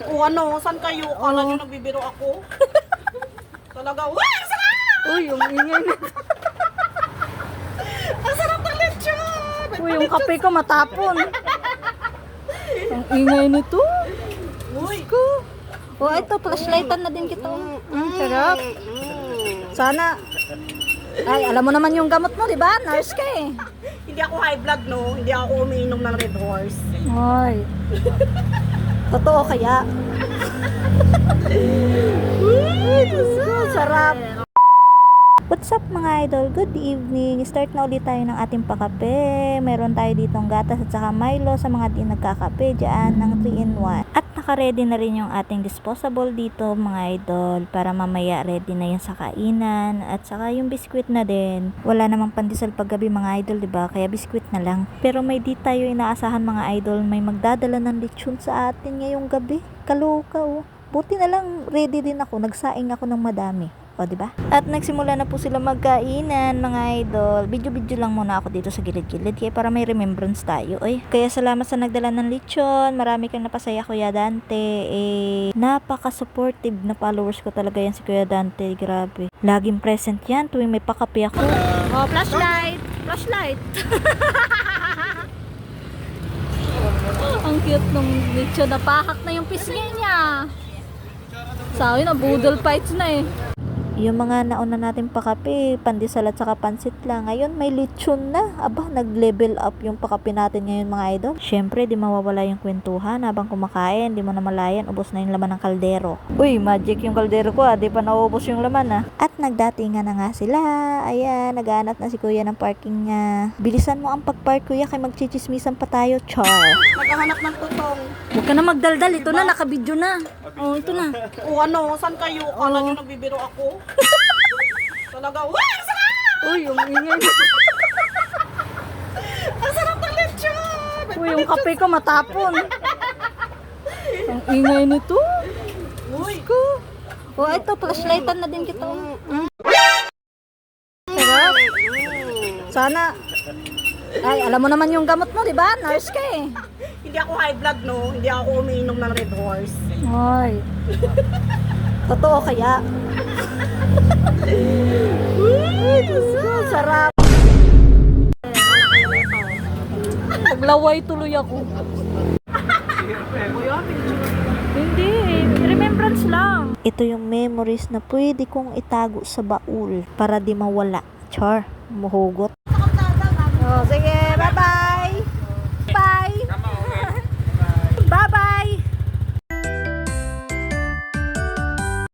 O ano, saan kayo? Kala nyo nagbibiro ako? Talaga, uy! Ang sarap! Uy, yung ingay na. Ang sarap ng lechon! Uy, yung kape ko matapon. Ang ingay nito. Uy! Ko. Oh, ito, flashlightan na din kita. Sarap. Sana. Ay, alam mo naman yung gamot mo, di ba? Nurse ka eh. Hindi ako high blood, no? Hindi ako umiinom ng Red Horse. Ay. Totoo kaya? Ay, Diyos ko, sarap. What's up mga idol? Good evening. Start na ulit tayo ng ating pakape. Meron tayo ditong gatas at saka Milo sa mga di nagkakape dyan ng 3-in-1. At naka-ready na rin yung ating disposable dito mga idol para mamaya ready na yan sa kainan. At saka yung biskwit na din. Wala namang pandesal paggabi mga idol, diba? Kaya biskwit na lang. Pero may di tayo inaasahan mga idol. May magdadala ng lechon sa atin ngayong gabi. Kaloka oh. Buti na lang ready din ako. Nagsaing ako ng madami. O, diba? At nagsimula na po sila magkainan, mga idol. Video-video lang muna ako dito sa gilid-gilid kaya para may remembrance tayo. Oy, kaya salamat sa nagdala ng lechon. Marami kang napasaya, Kuya Dante. Napaka-supportive na followers ko talaga yan si Kuya Dante. Grabe. Laging present yan tuwing may pakapi ako. Oh, flashlight! Flashlight! Ang cute nung lechon. Napahak na yung pisngi niya. Sabi na, budol fights na eh. Yung mga nauna natin pakape, pandesal at saka pansit lang. Ngayon may lechon na. Aba, nag-level up yung pakape natin ngayon mga idol. Syempre, di mawawala yung kwentuhan habang kumakain. Di mo na malayan, ubos na yung laman ng kaldero. Uy, magic yung kaldero ko di pa naubos yung laman At nagdatingan na nga sila. Ayan, naghahanap na si kuya ng parking niya. Bilisan mo ang pag-park kuya, kay magchichismisan pa tayo, char. Naghahanap ng tutong. Huwag ka na magdaldal, ito na, nakabidyo na. Oh, ito na. O ano, saan kayo? Kala nyo nagbibiro ako? Talaga, uy! Ang sarap! Uy, yung ingay. Ang sarap ng lechon! Uy, yung kape ko matapon. Ang ingay nito. Uy! Ko. Oh, ito, flashlightan na din kita. Sarap. Sana. Ay, alam mo naman yung gamot mo, di ba? Nurse ka eh. Hindi ako high blood, no? Hindi ako umiinom ng Red Horse. Ay. Totoo kaya? Ay, Diyos ko, sarap. Naglaway tuloy ako. Hindi, remembrance lang. Ito yung memories na pwede kong itago sa baul para di mawala. Char, muhugot. Oh, sige, bye-bye.